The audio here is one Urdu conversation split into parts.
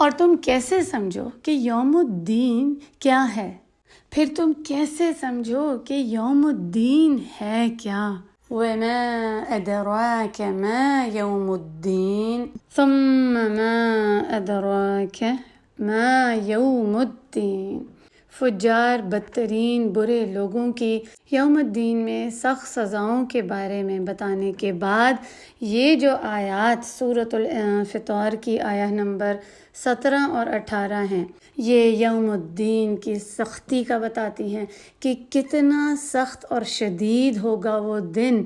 اور تم کیسے سمجھو کہ یوم الدین کیا ہے، پھر تم کیسے سمجھو کہ یوم الدین ہے کیا۔ وما أدراك ما يوم الدين ثم ما أدراك ما يوم الدين۔ فجار بدترین برے لوگوں کی یوم الدین میں سخت سزاؤں کے بارے میں بتانے کے بعد یہ جو آیات سورۃ الانفطار کی آیہ نمبر 17 اور 18 ہیں، یہ یوم الدین کی سختی کا بتاتی ہیں کہ کتنا سخت اور شدید ہوگا وہ دن،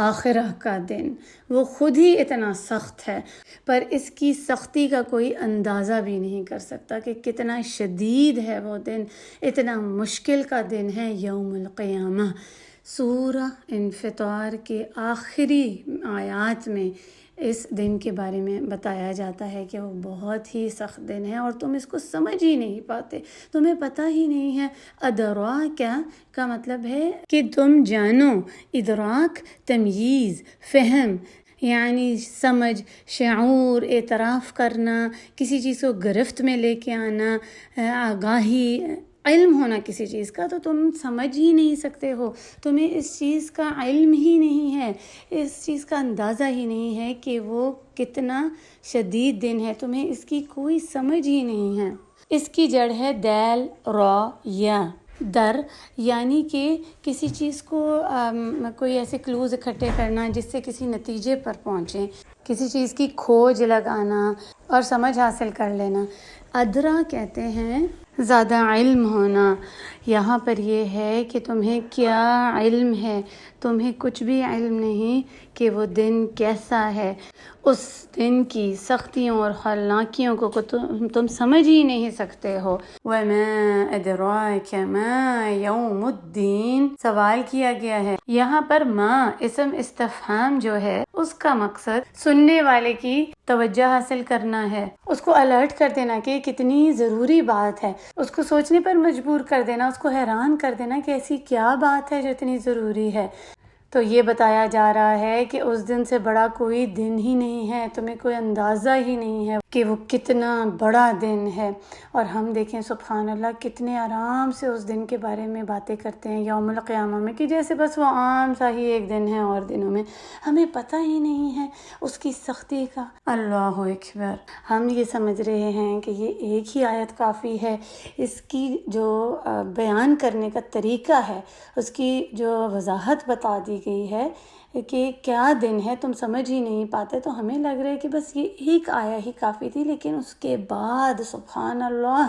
آخرہ کا دن۔ وہ خود ہی اتنا سخت ہے، پر اس کی سختی کا کوئی اندازہ بھی نہیں کر سکتا کہ کتنا شدید ہے وہ دن، اتنا مشکل کا دن ہے یوم القیامہ۔ سورہ انفطار کے آخری آیات میں اس دن کے بارے میں بتایا جاتا ہے کہ وہ بہت ہی سخت دن ہے اور تم اس کو سمجھ ہی نہیں پاتے، تمہیں پتہ ہی نہیں ہے۔ ادراک کا مطلب ہے کہ تم جانو، ادراک تمییز، فہم، یعنی سمجھ، شعور، اعتراف کرنا، کسی چیز کو گرفت میں لے کے آنا، آگاہی، علم ہونا کسی چیز کا، تو تم سمجھ ہی نہیں سکتے ہو، تمہیں اس چیز کا علم ہی نہیں ہے، اس چیز کا اندازہ ہی نہیں ہے کہ وہ کتنا شدید دن ہے، تمہیں اس کی کوئی سمجھ ہی نہیں ہے۔ اس کی جڑ ہے دال را یا، در یعنی کہ کسی چیز کو کوئی ایسے کلوز اکٹھے کرنا جس سے کسی نتیجے پر پہنچیں، کسی چیز کی کھوج لگانا اور سمجھ حاصل کر لینا۔ ادرا کہتے ہیں زیادہ علم ہونا۔ یہاں پر یہ ہے کہ تمہیں کیا علم ہے، تمہیں کچھ بھی علم نہیں کہ وہ دن کیسا ہے، اس دن کی سختیوں اور ہولناکیوں کو تم سمجھ ہی نہیں سکتے ہو۔ وَمَا أَدْرَاكَ مَا يَوْمُ الدِّينِ سوال کیا گیا ہے یہاں پر۔ ما اسم استفہام جو ہے اس کا مقصد سننے والے کی توجہ حاصل کرنا ہے، اس کو الرٹ کر دینا کہ کتنی ضروری بات ہے، اس کو سوچنے پر مجبور کر دینا، اس کو حیران کر دینا کہ ایسی کیا بات ہے جو اتنی ضروری ہے۔ تو یہ بتایا جا رہا ہے کہ اس دن سے بڑا کوئی دن ہی نہیں ہے، تمہیں کوئی اندازہ ہی نہیں ہے کہ وہ کتنا بڑا دن ہے۔ اور ہم دیکھیں سبحان اللہ کتنے آرام سے اس دن کے بارے میں باتیں کرتے ہیں یوم القیامہ میں، کہ جیسے بس وہ عام سا ہی ایک دن ہے، اور دنوں میں ہمیں پتہ ہی نہیں ہے اس کی سختی کا۔ اللہ اکبر۔ ہم یہ سمجھ رہے ہیں کہ یہ ایک ہی آیت کافی ہے، اس کی جو بیان کرنے کا طریقہ ہے، اس کی جو وضاحت بتا دی گئی ہے کہ کیا دن ہے تم سمجھ ہی نہیں پاتے، تو ہمیں لگ رہا ہے کہ بس یہ ایک آیا ہی کافی تھی، لیکن اس کے بعد سبحان اللہ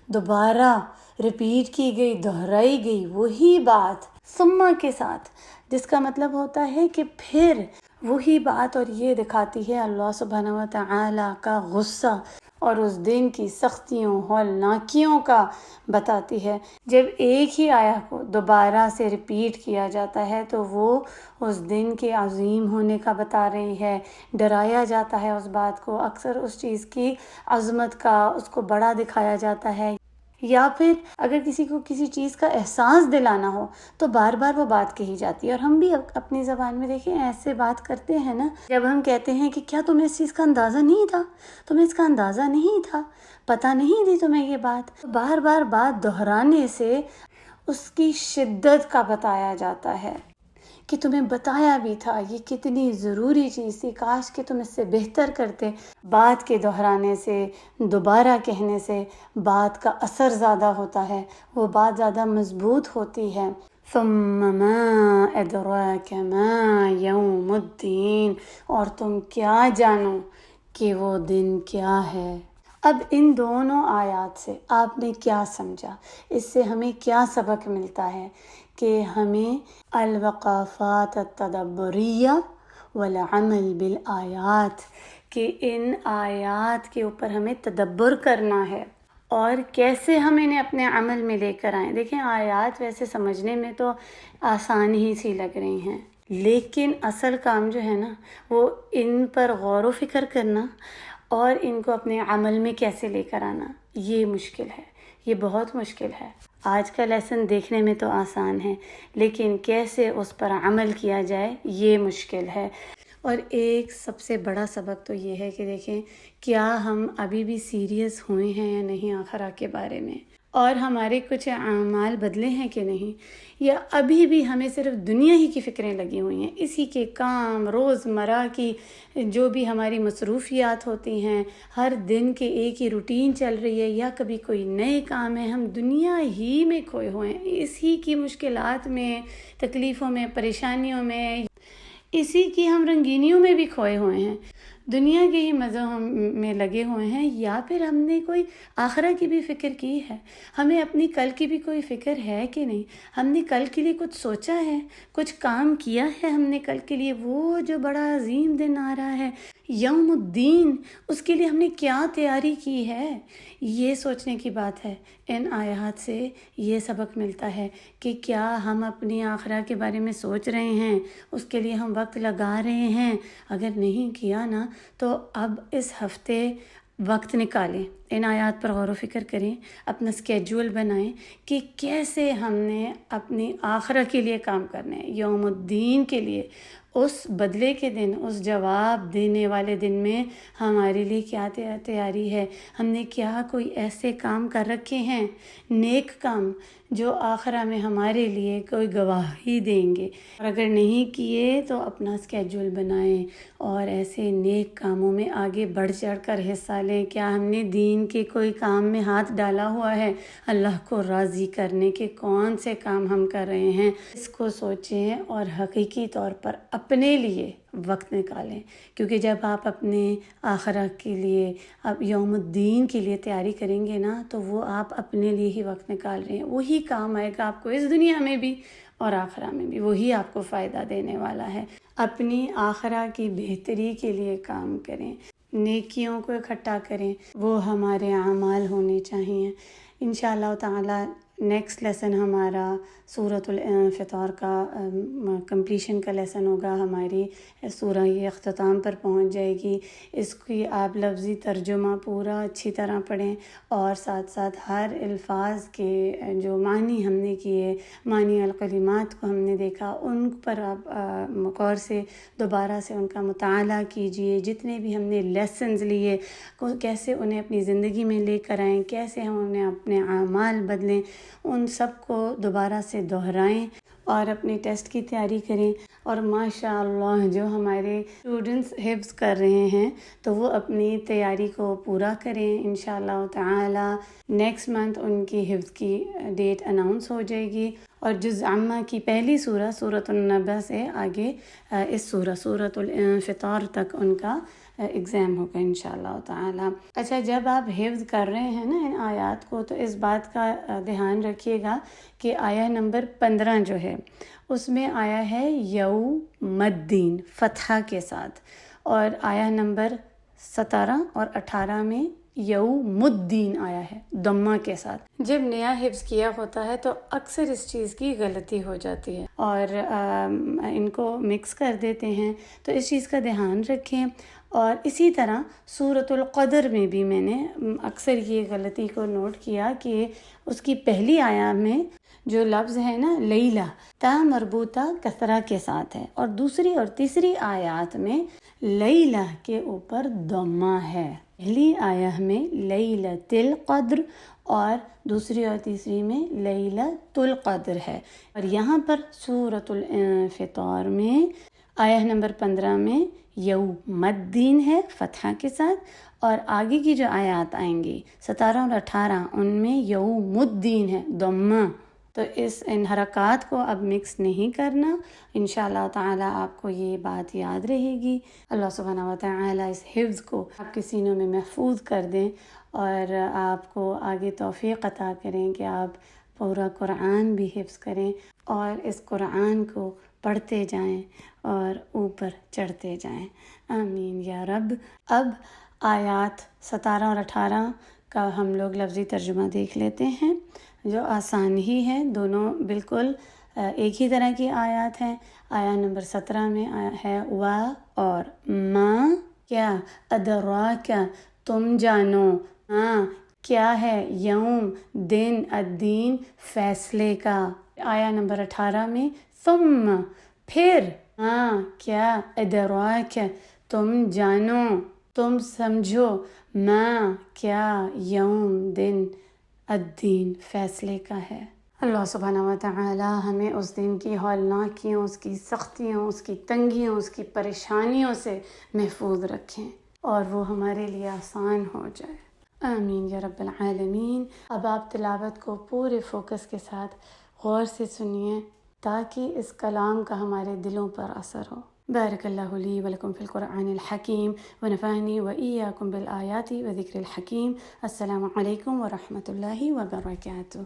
دوبارہ ریپیٹ کی گئی، دہرائی گئی وہی بات ثم کے ساتھ، جس کا مطلب ہوتا ہے کہ پھر وہی بات، اور یہ دکھاتی ہے اللہ سبحانہ و تعالی کا غصہ اور اس دن کی سختیوں ہولناکیوں کا بتاتی ہے۔ جب ایک ہی آیا کو دوبارہ سے ریپیٹ کیا جاتا ہے تو وہ اس دن کے عظیم ہونے کا بتا رہی ہے، ڈرایا جاتا ہے اس بات کو، اکثر اس چیز کی عظمت کا، اس کو بڑا دکھایا جاتا ہے، یا پھر اگر کسی کو کسی چیز کا احساس دلانا ہو تو بار بار وہ بات کہی جاتی ہے۔ اور ہم بھی اپنی زبان میں دیکھیں ایسے بات کرتے ہیں نا، جب ہم کہتے ہیں کہ کیا تمہیں اس چیز کا اندازہ نہیں تھا، تمہیں اس کا اندازہ نہیں تھا، پتہ نہیں تھی تمہیں یہ بات، بار بار بات دہرانے سے اس کی شدت کا بتایا جاتا ہے کہ تمہیں بتایا بھی تھا یہ کتنی ضروری چیز تھی، کاش کہ تم اس سے بہتر کرتے۔ بات کے دہرانے سے، دوبارہ کہنے سے بات کا اثر زیادہ ہوتا ہے، وہ بات زیادہ مضبوط ہوتی ہے۔ ثم ما ادراک ما یوم الدین، اور تم کیا جانو کہ وہ دن کیا ہے۔ اب ان دونوں آیات سے آپ نے کیا سمجھا؟ اس سے ہمیں کیا سبق ملتا ہے؟ کہ ہمیں الوقافات التدبریہ والعمل بالآیات، کہ ان آیات کے اوپر ہمیں تدبر کرنا ہے اور کیسے ہم انہیں اپنے عمل میں لے کر آئیں۔ دیکھیں آیات ویسے سمجھنے میں تو آسان ہی سی لگ رہی ہیں، لیکن اصل کام جو ہے نا وہ ان پر غور و فکر کرنا اور ان کو اپنے عمل میں کیسے لے کر آنا، یہ مشکل ہے، یہ بہت مشکل ہے۔ آج کا لیسن دیکھنے میں تو آسان ہے، لیکن کیسے اس پر عمل کیا جائے یہ مشکل ہے۔ اور ایک سب سے بڑا سبق تو یہ ہے کہ دیکھیں کیا ہم ابھی بھی سیریس ہوئے ہیں یا نہیں آخرت کے بارے میں، اور ہمارے کچھ اعمال بدلے ہیں کہ نہیں، یا ابھی بھی ہمیں صرف دنیا ہی کی فکریں لگی ہوئی ہیں، اسی کے کام روزمرہ کی جو بھی ہماری مصروفیات ہوتی ہیں، ہر دن کے ایک ہی روٹین چل رہی ہے، یا کبھی کوئی نئے کام ہے، ہم دنیا ہی میں کھوئے ہوئے ہیں، اسی کی مشکلات میں، تکلیفوں میں، پریشانیوں میں، اسی کی ہم رنگینیوں میں بھی کھوئے ہوئے ہیں، دنیا کے ہی مزوں میں لگے ہوئے ہیں، یا پھر ہم نے کوئی آخرت کی بھی فکر کی ہے، ہمیں اپنی کل کی بھی کوئی فکر ہے کہ نہیں، ہم نے کل کے لیے کچھ سوچا ہے، کچھ کام کیا ہے ہم نے کل کے لیے، وہ جو بڑا عظیم دن آ رہا ہے یوم الدین، اس کے لیے ہم نے کیا تیاری کی ہے، یہ سوچنے کی بات ہے۔ ان آیات سے یہ سبق ملتا ہے کہ کیا ہم اپنی آخرت کے بارے میں سوچ رہے ہیں، اس کے لیے ہم وقت لگا رہے ہیں، اگر نہیں کیا نا تو اب اس ہفتے وقت نکالیں، ان آیات پر غور و فکر کریں، اپنا اسکیجول بنائیں کہ کیسے ہم نے اپنی آخرت کے لیے کام کرنا ہے، یوم الدین کے لیے، اس بدلے کے دن، اس جواب دینے والے دن میں ہمارے لیے کیا تیاری ہے، ہم نے کیا کوئی ایسے کام کر رکھے ہیں، نیک کام جو آخرہ میں ہمارے لیے کوئی گواہی دیں گے، اور اگر نہیں کیے تو اپنا اسکیجول بنائیں اور ایسے نیک کاموں میں آگے بڑھ چڑھ کر حصہ لیں۔ کیا ہم نے دین کے کوئی کام میں ہاتھ ڈالا ہوا ہے، اللہ کو راضی کرنے کے کون سے کام ہم کر رہے ہیں، اس کو سوچیں اور حقیقی طور پر اپنے لیے وقت نکالیں، کیونکہ جب آپ اپنے آخرت کے لیے، اب یوم الدین کے لیے تیاری کریں گے نا، تو وہ آپ اپنے لیے ہی وقت نکال رہے ہیں، وہی کام آئے گا آپ کو اس دنیا میں بھی اور آخرت میں بھی، وہی آپ کو فائدہ دینے والا ہے۔ اپنی آخرت کی بہتری کے لیے کام کریں، نیکیوں کو اکٹھا کریں، وہ ہمارے اعمال ہونے چاہیے۔ انشاءاللہ تعالی نیکسٹ لیسن ہمارا سورۃ الانفطار کا کمپلیشن کا لیسن ہوگا، ہماری سورہ یہ اختتام پر پہنچ جائے گی، اس کی آپ لفظی ترجمہ پورا اچھی طرح پڑھیں، اور ساتھ ساتھ ہر الفاظ کے جو معنی ہم نے کیے، معنی الکلمات کو ہم نے دیکھا، ان پر آپ غور سے دوبارہ سے ان کا مطالعہ کیجئے، جتنے بھی ہم نے لیسنز لیے کیسے انہیں اپنی زندگی میں لے کر آئیں، کیسے ہم انہیں اپنے اعمال بدلیں، ان سب کو دوبارہ سے دہرائیں اور اپنے ٹیسٹ کی تیاری کریں، اور ماشاءاللہ جو ہمارے اسٹوڈنٹس حفظ کر رہے ہیں تو وہ اپنی تیاری کو پورا کریں، انشاءاللہ تعالی نیکسٹ منتھ ان کی حفظ کی ڈیٹ اناؤنس ہو جائے گی، اور جز عامہ کی پہلی سورہ سورۃ النبأ سے آگے اس سورۃ الانفطار تک ان کا ایگزام ہوگا انشاءاللہ تعالی۔ اچھا، جب آپ حفظ کر رہے ہیں نا ان آیات کو، تو اس بات کا دھیان رکھیے گا کہ آیہ نمبر 15 جو ہے اس میں آیا ہے یوم الدین فتحہ کے ساتھ، اور آیہ نمبر 17 اور 18 میں یوم الدین آیا ہے ضمہ کے ساتھ۔ جب نیا حفظ کیا ہوتا ہے تو اکثر اس چیز کی غلطی ہو جاتی ہے اور ان کو مکس کر دیتے ہیں، تو اس چیز کا دھیان رکھیں۔ اور اسی طرح سورۃ القدر میں بھی میں نے اکثر یہ غلطی کو نوٹ کیا کہ اس کی پہلی آیہ میں جو لفظ ہے نا لیلہ، تا مربوطہ کسرہ کے ساتھ ہے، اور دوسری اور تیسری آیات میں لیلہ کے اوپر ضمہ ہے، پہلی آیہ میں لیلۃ القدر اور دوسری اور تیسری میں لیلۃ القدر ہے، اور یہاں پر سورۃ الانفطار میں آیہ نمبر 15 میں یوم الدین ہے فتحہ کے ساتھ، اور آگے کی جو آیات آئیں گی 17 اور 18 ان میں یوم الدین ہے ضمہ، تو ان حرکات کو اب مکس نہیں کرنا، انشاءاللہ تعالی آپ کو یہ بات یاد رہے گی۔ اللہ سبحانہ و تعالی اس حفظ کو آپ کے سینوں میں محفوظ کر دیں، اور آپ کو آگے توفیق عطا کریں کہ آپ پورا قرآن بھی حفظ کریں اور اس قرآن کو پڑھتے جائیں اور اوپر چڑھتے جائیں، آمین یا رب۔ اب آیات 17 اور 18 کا ہم لوگ لفظی ترجمہ دیکھ لیتے ہیں، جو آسان ہی ہے، دونوں بالکل ایک ہی طرح کی آیات ہیں۔ آیہ نمبر 17 میں ہے وا اور ما، کیا ادراک تم جانو، ہاں کیا ہے، یوم دن، الدین فیصلے کا۔ آیہ نمبر 18 میں ثم پھر، ہاں کیا ادراک تم جانو تم سمجھو ما کیا یوم دن الدین فیصلے کا ہے۔ اللہ سبحانہ و تعالی ہمیں اس دن کی ہولناکیوں، اس کی سختیوں، اس کی تنگیوں، اس کی پریشانیوں سے محفوظ رکھیں اور وہ ہمارے لیے آسان ہو جائے۔ آمین یا رب العالمین۔ اب آپ تلاوت کو پورے فوکس کے ساتھ غور سے سنیے تاکہ اس کلام کا ہمارے دلوں پر اثر ہو۔ بارک اللہ لی ولکم فی القرآن الحکیم ونفعنی وإیاکم بالآیات وذکر الحکیم۔ السلام علیکم ورحمۃ اللہ وبرکاتہ۔